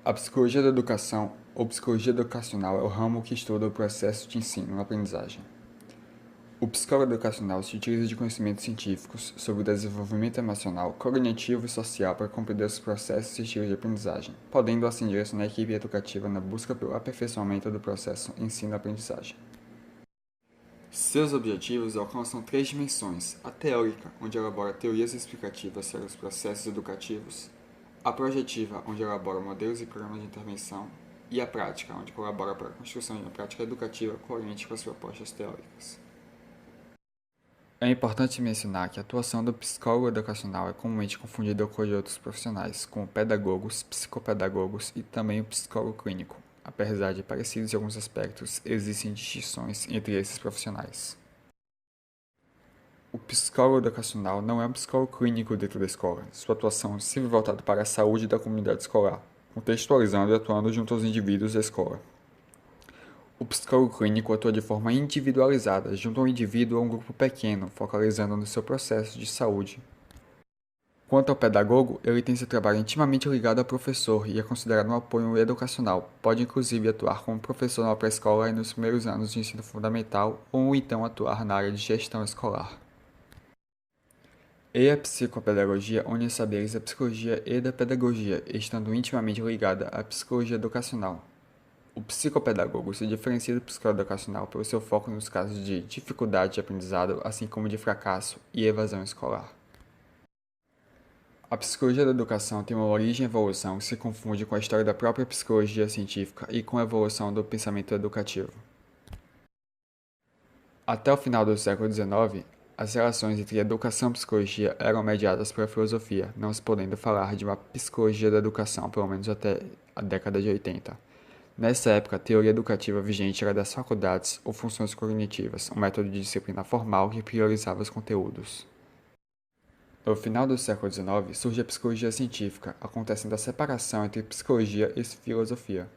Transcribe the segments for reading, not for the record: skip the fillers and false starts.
A psicologia da educação, ou psicologia educacional, é o ramo que estuda o processo de ensino e aprendizagem. O psicólogo educacional se utiliza de conhecimentos científicos sobre o desenvolvimento emocional, cognitivo e social para compreender os processos e estilos de aprendizagem, podendo assim direcionar a equipe educativa na busca pelo aperfeiçoamento do processo ensino-aprendizagem. Seus objetivos alcançam três dimensões: a teórica, onde elabora teorias explicativas sobre os processos educativos; a projetiva, onde elabora modelos e programas de intervenção; e a prática, onde colabora para a construção de uma prática educativa coerente com as propostas teóricas. É importante mencionar que a atuação do psicólogo educacional é comumente confundida com a de outros profissionais, como pedagogos, psicopedagogos e também o psicólogo clínico. Apesar de parecidos em alguns aspectos, existem distinções entre esses profissionais. O psicólogo educacional não é um psicólogo clínico dentro da escola. Sua atuação é sempre voltada para a saúde da comunidade escolar, contextualizando e atuando junto aos indivíduos da escola. O psicólogo clínico atua de forma individualizada, junto ao indivíduo ou a um grupo pequeno, focalizando no seu processo de saúde. Quanto ao pedagogo, ele tem seu trabalho intimamente ligado ao professor e é considerado um apoio educacional. Pode inclusive atuar como professor na pré-escola e nos primeiros anos de ensino fundamental, ou então atuar na área de gestão escolar. E a psicopedagogia une saberes da psicologia e da pedagogia, estando intimamente ligada à psicologia educacional. O psicopedagogo se diferencia do psicólogo educacional pelo seu foco nos casos de dificuldade de aprendizado, assim como de fracasso e evasão escolar. A psicologia da educação tem uma origem e evolução que se confunde com a história da própria psicologia científica e com a evolução do pensamento educativo. Até o final do século XIX, as relações entre educação e psicologia eram mediadas pela filosofia, não se podendo falar de uma psicologia da educação, pelo menos até a década de 80. Nessa época, a teoria educativa vigente era das faculdades ou funções cognitivas, um método de disciplina formal que priorizava os conteúdos. No final do século XIX, surge a psicologia científica, acontecendo a separação entre psicologia e filosofia.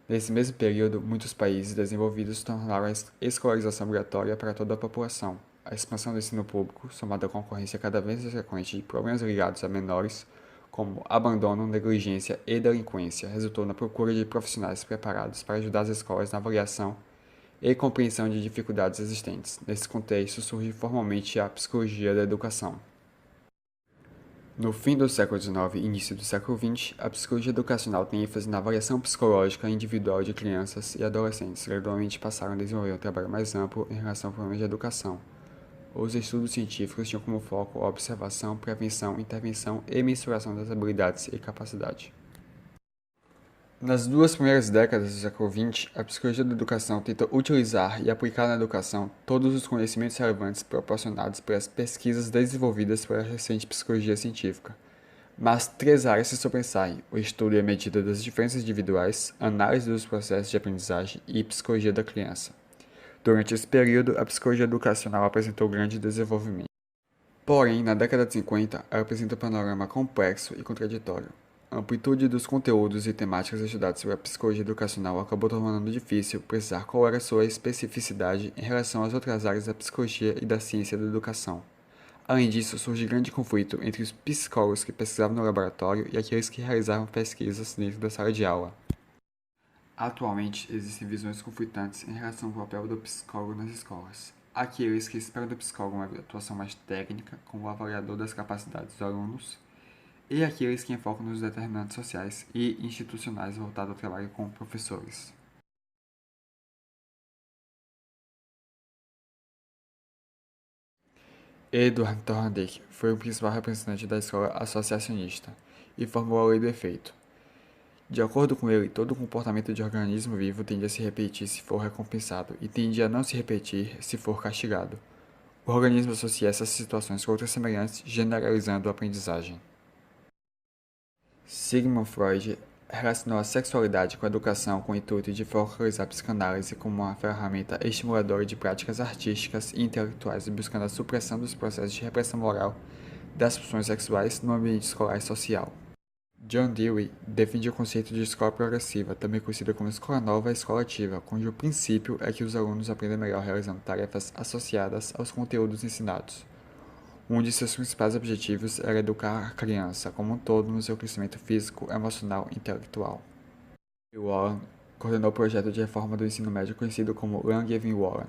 Nesse mesmo período, muitos países desenvolvidos tornaram a escolarização obrigatória para toda a população. A expansão do ensino público, somada à concorrência cada vez mais frequente de problemas ligados a menores, como abandono, negligência e delinquência, resultou na procura de profissionais preparados para ajudar as escolas na avaliação e compreensão de dificuldades existentes. Nesse contexto, surge formalmente a psicologia da educação. No fim do século XIX e início do século XX, a psicologia educacional tem ênfase na avaliação psicológica individual de crianças e adolescentes. Gradualmente passaram a desenvolver um trabalho mais amplo em relação a problemas de educação. Os estudos científicos tinham como foco a observação, prevenção, intervenção e mensuração das habilidades e capacidade. Nas duas primeiras décadas do século XX, a psicologia da educação tenta utilizar e aplicar na educação todos os conhecimentos relevantes proporcionados pelas pesquisas desenvolvidas pela recente psicologia científica. Mas três áreas se sobressaem: o estudo e a medida das diferenças individuais, análise dos processos de aprendizagem e psicologia da criança. Durante esse período, a psicologia educacional apresentou grande desenvolvimento. Porém, na década de 50, ela apresenta um panorama complexo e contraditório. A amplitude dos conteúdos e temáticas estudados sobre a psicologia educacional acabou tornando difícil precisar qual era sua especificidade em relação às outras áreas da psicologia e da ciência da educação. Além disso, surge grande conflito entre os psicólogos que pesquisavam no laboratório e aqueles que realizavam pesquisas dentro da sala de aula. Atualmente, existem visões conflitantes em relação ao papel do psicólogo nas escolas. Aqueles que esperam do psicólogo uma atuação mais técnica, como o avaliador das capacidades dos alunos, e aqueles que enfocam nos determinantes sociais e institucionais voltados ao trabalho com professores. Edward Thorndike foi o principal representante da escola associacionista e formou a lei do efeito. De acordo com ele, todo comportamento de organismo vivo tende a se repetir se for recompensado e tende a não se repetir se for castigado. O organismo associa essas situações com outras semelhantes, generalizando a aprendizagem. Sigmund Freud relacionou a sexualidade com a educação com o intuito de focalizar a psicanálise como uma ferramenta estimuladora de práticas artísticas e intelectuais, buscando a supressão dos processos de repressão moral das pulsões sexuais no ambiente escolar e social. John Dewey defende o conceito de escola progressiva, também conhecida como escola nova e escola ativa, cujo princípio é que os alunos aprendem melhor realizando tarefas associadas aos conteúdos ensinados. Um de seus principais objetivos era educar a criança como um todo no seu crescimento físico, emocional e intelectual. Warren coordenou o projeto de reforma do ensino médio conhecido como Young-Evan-Warren.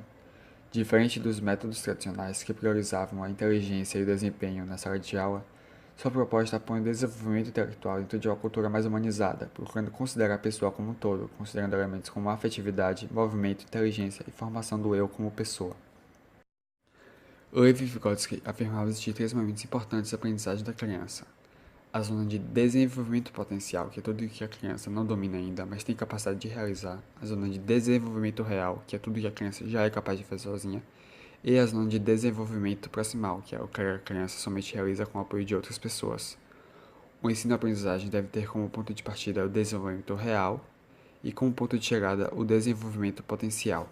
Diferente dos métodos tradicionais que priorizavam a inteligência e o desempenho na sala de aula, sua proposta apoia o desenvolvimento intelectual dentro de uma cultura mais humanizada, procurando considerar a pessoa como um todo, considerando elementos como afetividade, movimento, inteligência e formação do eu como pessoa. Lev Vygotsky afirmava existir três momentos importantes da aprendizagem da criança: a zona de desenvolvimento potencial, que é tudo que a criança não domina ainda, mas tem capacidade de realizar; a zona de desenvolvimento real, que é tudo que a criança já é capaz de fazer sozinha; e a zona de desenvolvimento proximal, que é o que a criança somente realiza com o apoio de outras pessoas. O ensino-aprendizagem deve ter como ponto de partida o desenvolvimento real e como ponto de chegada o desenvolvimento potencial.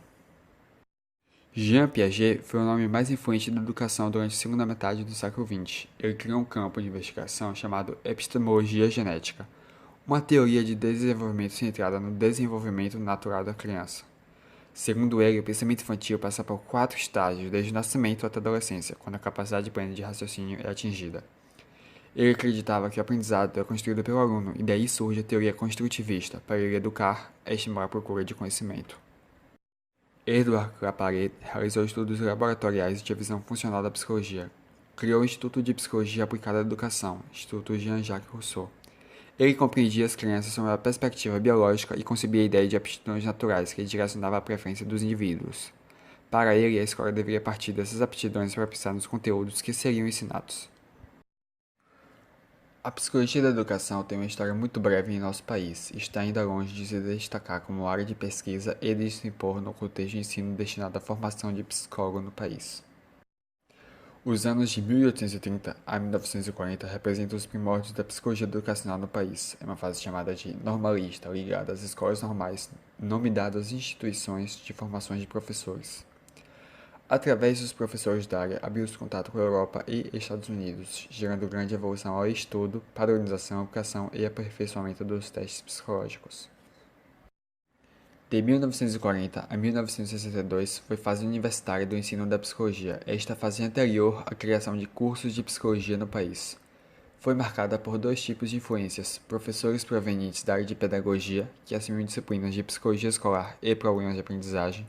Jean Piaget foi o nome mais influente da educação durante a segunda metade do século XX. Ele criou um campo de investigação chamado epistemologia genética, uma teoria de desenvolvimento centrada no desenvolvimento natural da criança. Segundo ele, o pensamento infantil passa por 4 estágios, desde o nascimento até a adolescência, quando a capacidade plena de raciocínio é atingida. Ele acreditava que o aprendizado é construído pelo aluno, e daí surge a teoria construtivista. Para ele, educar é estimular a procura de conhecimento. Edouard Claparède realizou estudos laboratoriais de visão funcional da psicologia. Criou o Instituto de Psicologia Aplicada à Educação, Instituto Jean-Jacques Rousseau. Ele compreendia as crianças sob uma perspectiva biológica e concebia a ideia de aptidões naturais que direcionava a preferência dos indivíduos. Para ele, a escola deveria partir dessas aptidões para pensar nos conteúdos que seriam ensinados. A psicologia da educação tem uma história muito breve em nosso país e está ainda longe de se destacar como área de pesquisa e de se impor no contexto de ensino destinado à formação de psicólogo no país. Os anos de 1830 a 1940 representam os primórdios da psicologia educacional no país. É uma fase chamada de normalista, ligada às escolas normais, nome dado às instituições de formação de professores. Através dos professores da área, abriu-se contato com a Europa e Estados Unidos, gerando grande evolução ao estudo, padronização, aplicação e aperfeiçoamento dos testes psicológicos. De 1940 a 1962 foi fase universitária do ensino da psicologia, esta fase anterior à criação de cursos de psicologia no país. Foi marcada por dois tipos de influências: professores provenientes da área de pedagogia, que assumiam disciplinas de psicologia escolar e problemas de aprendizagem,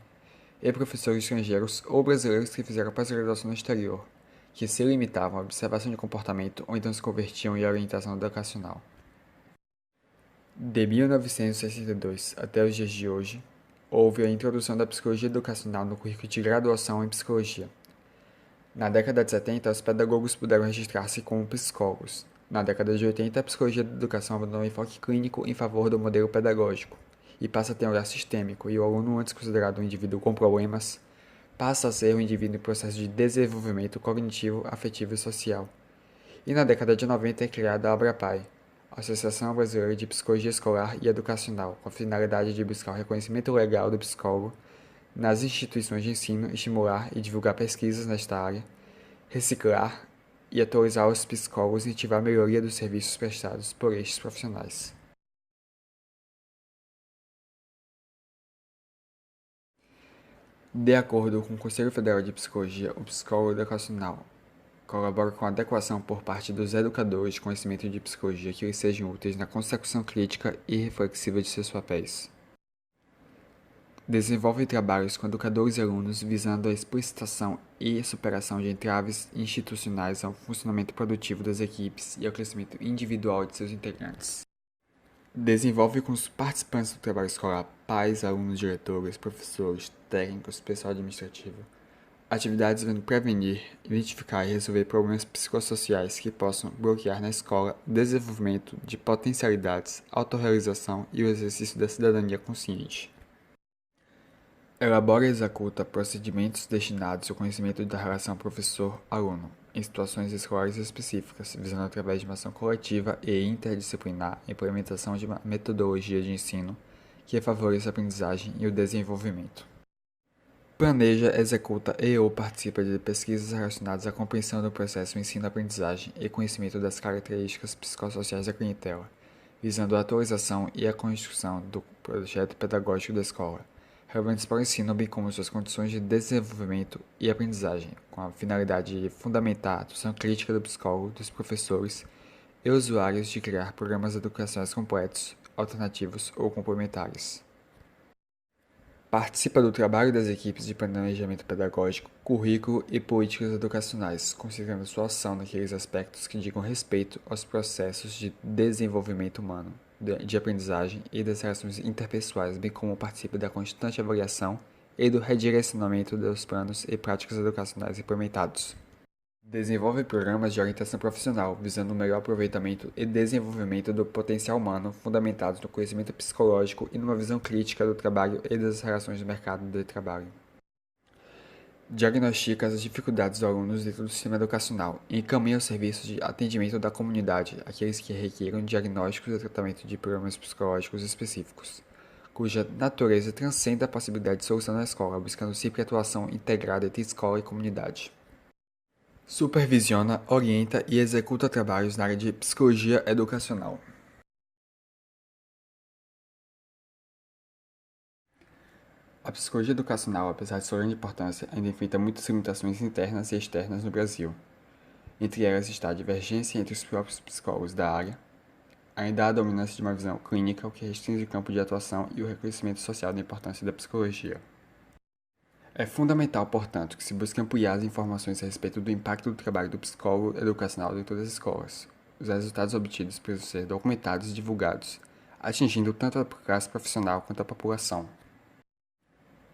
e professores estrangeiros ou brasileiros que fizeram pós-graduação no exterior, que se limitavam à observação de comportamento ou então se convertiam em orientação educacional. De 1962 até os dias de hoje, houve a introdução da psicologia educacional no currículo de graduação em psicologia. Na década de 70, os pedagogos puderam registrar-se como psicólogos. Na década de 80, a psicologia da educação abandonou o enfoque clínico em favor do modelo pedagógico e passa a ter um olhar sistêmico, e o aluno, antes considerado um indivíduo com problemas, passa a ser um indivíduo em processo de desenvolvimento cognitivo, afetivo e social. E na década de 90 é criada a ABRAPAE, Associação Brasileira de Psicologia Escolar e Educacional, com a finalidade de buscar o reconhecimento legal do psicólogo nas instituições de ensino, estimular e divulgar pesquisas nesta área, reciclar e atualizar os psicólogos e incentivar a melhoria dos serviços prestados por estes profissionais. De acordo com o Conselho Federal de Psicologia, o psicólogo educacional colabora com a adequação por parte dos educadores de conhecimento de psicologia que lhes sejam úteis na consecução crítica e reflexiva de seus papéis. Desenvolve trabalhos com educadores e alunos visando a explicitação e superação de entraves institucionais ao funcionamento produtivo das equipes e ao crescimento individual de seus integrantes. Desenvolve com os participantes do trabalho escolar, pais, alunos, diretores, professores, técnicos, pessoal administrativo, atividades visando prevenir, identificar e resolver problemas psicossociais que possam bloquear na escola o desenvolvimento de potencialidades, autorrealização e o exercício da cidadania consciente. Elabora e executa procedimentos destinados ao conhecimento da relação professor-aluno, em situações escolares específicas, visando através de uma ação coletiva e interdisciplinar a implementação de uma metodologia de ensino que favoreça a aprendizagem e o desenvolvimento. Planeja, executa e/ou participa de pesquisas relacionadas à compreensão do processo ensino-aprendizagem e conhecimento das características psicossociais da clientela, visando a atualização e a construção do projeto pedagógico da escola, relevantes para o ensino, bem como suas condições de desenvolvimento e aprendizagem, com a finalidade de fundamentar a atuação crítica do psicólogo, dos professores e usuários de criar programas educacionais completos, alternativos ou complementares. Participa do trabalho das equipes de planejamento pedagógico, currículo e políticas educacionais, considerando sua ação naqueles aspectos que digam respeito aos processos de desenvolvimento humano, de aprendizagem e das relações interpessoais, bem como participa da constante avaliação e do redirecionamento dos planos e práticas educacionais implementados. Desenvolve programas de orientação profissional, visando o melhor aproveitamento e desenvolvimento do potencial humano, fundamentados no conhecimento psicológico e numa visão crítica do trabalho e das relações do mercado de trabalho. Diagnostica as dificuldades dos alunos dentro do sistema educacional e encaminha os serviços de atendimento da comunidade, aqueles que requeram diagnósticos e tratamento de problemas psicológicos específicos, cuja natureza transcende a possibilidade de solução na escola, buscando sempre atuação integrada entre escola e comunidade. Supervisiona, orienta e executa trabalhos na área de psicologia educacional. A psicologia educacional, apesar de sua grande importância, ainda enfrenta muitas limitações internas e externas no Brasil. Entre elas está a divergência entre os próprios psicólogos da área, ainda há a dominância de uma visão clínica, o que restringe o campo de atuação e o reconhecimento social da importância da psicologia. É fundamental, portanto, que se busque ampliar as informações a respeito do impacto do trabalho do psicólogo educacional em todas as escolas. Os resultados obtidos precisam ser documentados e divulgados, atingindo tanto a classe profissional quanto a população.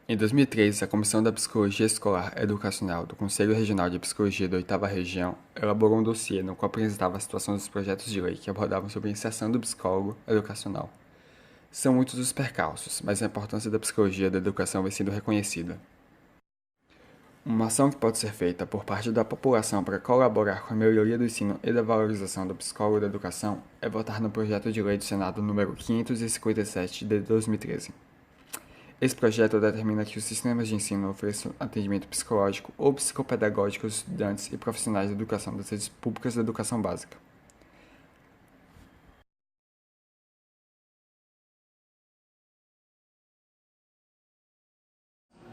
Em 2003, a Comissão da Psicologia Escolar Educacional do Conselho Regional de Psicologia da 8ª Região elaborou um dossiê no qual apresentava a situação dos projetos de lei que abordavam sobre a inserção do psicólogo educacional. São muitos os percalços, mas a importância da psicologia da educação vem sendo reconhecida. Uma ação que pode ser feita por parte da população para colaborar com a melhoria do ensino e da valorização do psicólogo da educação é votar no projeto de lei do Senado número 557 de 2013. Esse projeto determina que os sistemas de ensino ofereçam atendimento psicológico ou psicopedagógico aos estudantes e profissionais de educação das redes públicas de educação básica.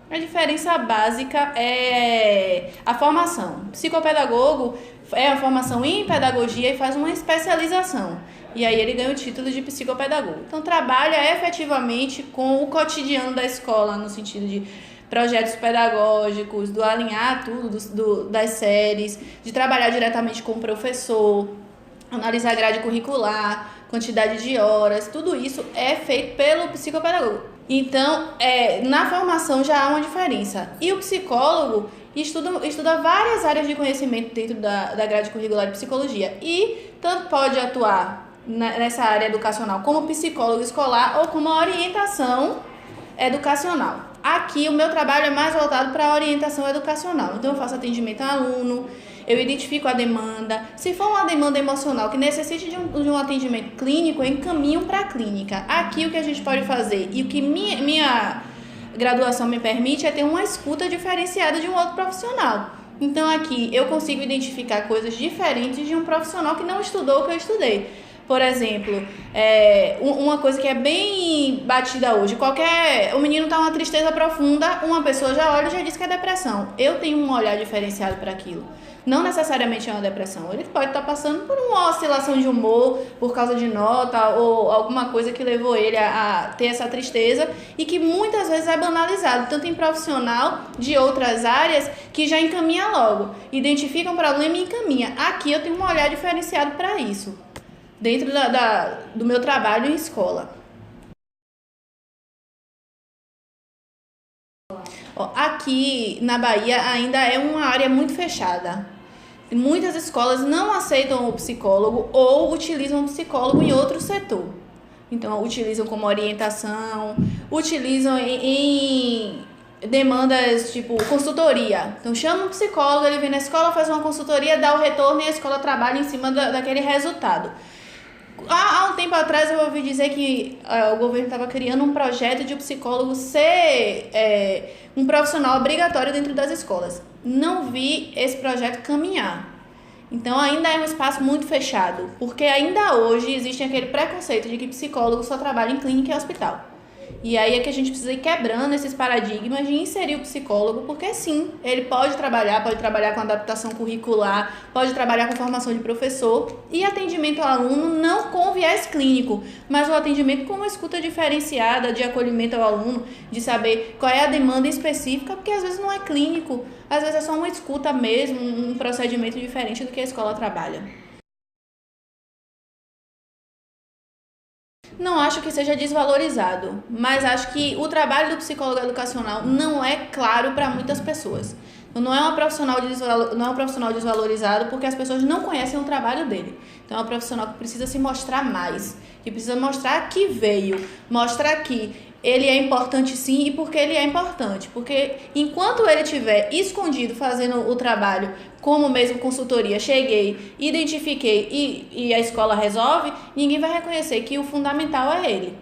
A diferença básica é a formação. Psicopedagogo é a formação em pedagogia e faz uma especialização. E aí ele ganha o título de psicopedagogo. Então trabalha efetivamente com o cotidiano da escola, no sentido de projetos pedagógicos, do alinhar tudo das séries, de trabalhar diretamente com o professor, analisar a grade curricular, quantidade de horas, tudo isso é feito pelo psicopedagogo. Então, na formação já há uma diferença. E o psicólogo estuda várias áreas de conhecimento dentro da grade curricular de psicologia. E tanto pode atuar nessa área educacional como psicólogo escolar ou como orientação educacional. Aqui o meu trabalho é mais voltado para a orientação educacional. Então eu faço atendimento a aluno, eu identifico a demanda. Se for uma demanda emocional que necessite de um atendimento clínico, eu encaminho para a clínica. Aqui o que a gente pode fazer e o que minha graduação me permite é ter uma escuta diferenciada de um outro profissional. Então aqui eu consigo identificar coisas diferentes de um profissional que não estudou o que eu estudei. Por exemplo, uma coisa que é bem batida hoje, o menino está uma tristeza profunda, uma pessoa já olha e já diz que é depressão. Eu tenho um olhar diferenciado para aquilo. Não necessariamente é uma depressão. Ele pode estar passando por uma oscilação de humor, por causa de nota ou alguma coisa que levou ele a ter essa tristeza e que muitas vezes é banalizado, tanto em profissional de outras áreas que já encaminha logo, identifica um problema e encaminha. Aqui eu tenho um olhar diferenciado para isso, dentro do meu trabalho em escola. Aqui na Bahia ainda é uma área muito fechada. Muitas escolas não aceitam o psicólogo ou utilizam o psicólogo em outro setor. Então, utilizam como orientação, utilizam em demandas tipo consultoria. Então, chama um psicólogo, ele vem na escola, faz uma consultoria, dá o retorno e a escola trabalha em cima daquele resultado. Há um tempo atrás eu ouvi dizer que o governo estava criando um projeto de o psicólogo ser um profissional obrigatório dentro das escolas. Não vi esse projeto caminhar. Então ainda é um espaço muito fechado, porque ainda hoje existe aquele preconceito de que psicólogo só trabalha em clínica e hospital. E aí é que a gente precisa ir quebrando esses paradigmas de inserir o psicólogo, porque sim, ele pode trabalhar com adaptação curricular, pode trabalhar com formação de professor e atendimento ao aluno não com viés clínico, mas o atendimento com uma escuta diferenciada, de acolhimento ao aluno, de saber qual é a demanda específica, porque às vezes não é clínico, às vezes é só uma escuta mesmo, um procedimento diferente do que a escola trabalha. Não acho que seja desvalorizado, mas acho que o trabalho do psicólogo educacional não é claro para muitas pessoas. Então, não é um profissional desvalorizado porque as pessoas não conhecem o trabalho dele. Então, é um profissional que precisa se mostrar mais, que precisa mostrar que veio, mostrar que ele é importante sim e porque ele é importante. Porque enquanto ele estiver escondido fazendo o trabalho, como mesmo consultoria, cheguei, identifiquei e a escola resolve, ninguém vai reconhecer que o fundamental é ele.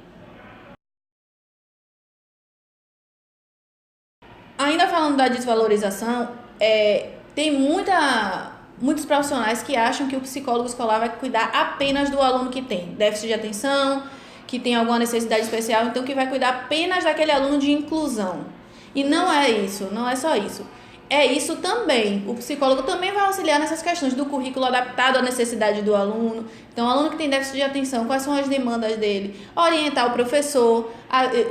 Ainda falando da desvalorização, tem muitos profissionais que acham que o psicólogo escolar vai cuidar apenas do aluno que tem déficit de atenção, que tem alguma necessidade especial, então que vai cuidar apenas daquele aluno de inclusão. E não é isso, não é só isso. É isso também. O psicólogo também vai auxiliar nessas questões do currículo adaptado à necessidade do aluno. Então, o aluno que tem déficit de atenção, quais são as demandas dele? Orientar o professor.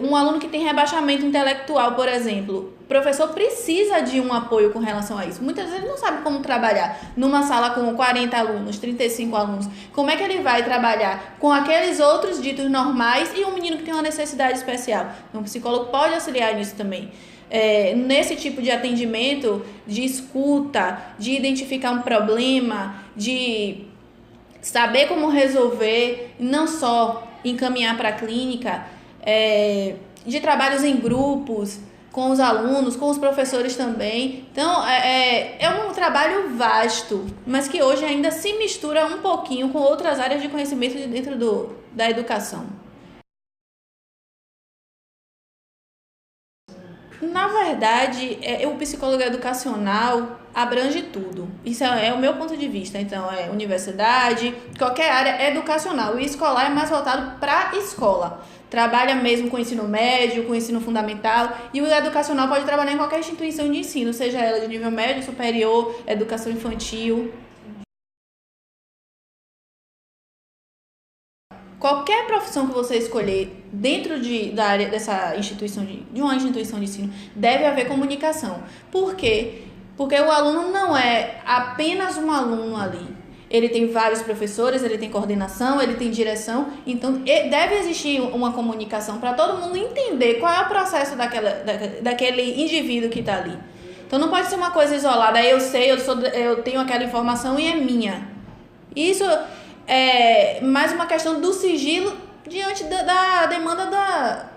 Um aluno que tem rebaixamento intelectual, por exemplo. O professor precisa de um apoio com relação a isso. Muitas vezes ele não sabe como trabalhar numa sala com 40 alunos, 35 alunos. Como é que ele vai trabalhar com aqueles outros ditos normais e um menino que tem uma necessidade especial? Então, o psicólogo pode auxiliar nisso também. Nesse tipo de atendimento, de escuta, de identificar um problema, de saber como resolver, não só encaminhar para a clínica, de trabalhos em grupos, com os alunos, com os professores também. Então, é um trabalho vasto, mas que hoje ainda se mistura um pouquinho com outras áreas de conhecimento de dentro da educação. Na verdade, o psicólogo educacional abrange tudo. Isso é o meu ponto de vista. Então, é universidade, qualquer área educacional. O escolar é mais voltado para a escola. Trabalha mesmo com ensino médio, com ensino fundamental. E o educacional pode trabalhar em qualquer instituição de ensino, seja ela de nível médio, superior, educação infantil. Qualquer profissão que você escolher dentro da área dessa instituição, de uma instituição de ensino, deve haver comunicação. Por quê? Porque o aluno não é apenas um aluno ali. Ele tem vários professores, ele tem coordenação, ele tem direção. Então, deve existir uma comunicação para todo mundo entender qual é o processo daquele indivíduo que está ali. Então, não pode ser uma coisa isolada. Eu sei, eu tenho aquela informação e é minha. Isso é mais uma questão do sigilo diante da demanda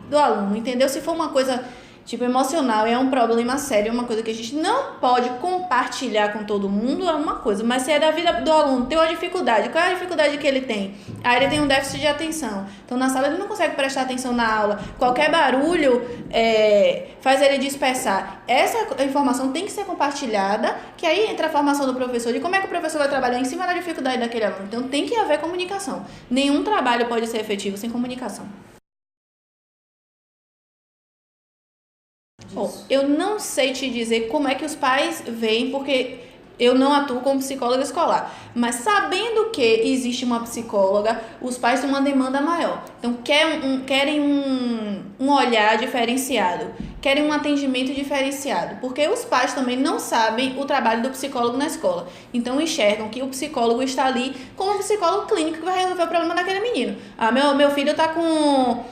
do aluno, entendeu? Se for uma coisa tipo emocional, é um problema sério, é uma coisa que a gente não pode compartilhar com todo mundo, é uma coisa, mas se é da vida do aluno, tem uma dificuldade, qual é a dificuldade que ele tem? Ele tem um déficit de atenção, então na sala ele não consegue prestar atenção na aula, qualquer barulho faz ele dispersar. Essa informação tem que ser compartilhada, que aí entra a formação do professor, de como é que o professor vai trabalhar em cima da dificuldade daquele aluno. Então tem que haver comunicação, nenhum trabalho pode ser efetivo sem comunicação. Eu não sei te dizer como é que os pais veem, porque eu não atuo como psicóloga escolar, mas sabendo que existe uma psicóloga, os pais têm uma demanda maior. Então, querem um olhar diferenciado, querem um atendimento diferenciado, porque os pais também não sabem o trabalho do psicólogo na escola. Então, enxergam que o psicólogo está ali como um psicólogo clínico que vai resolver o problema daquele menino. Meu filho está com...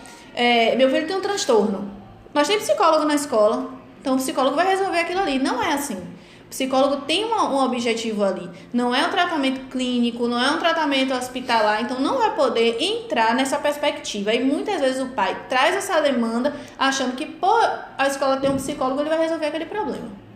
meu filho tem um transtorno. Nós temos psicólogo na escola, então o psicólogo vai resolver aquilo ali. Não é assim. O psicólogo tem um objetivo ali. Não é um tratamento clínico, não é um tratamento hospitalar, então não vai poder entrar nessa perspectiva. E muitas vezes o pai traz essa demanda achando que, a escola tem um psicólogo, ele vai resolver aquele problema.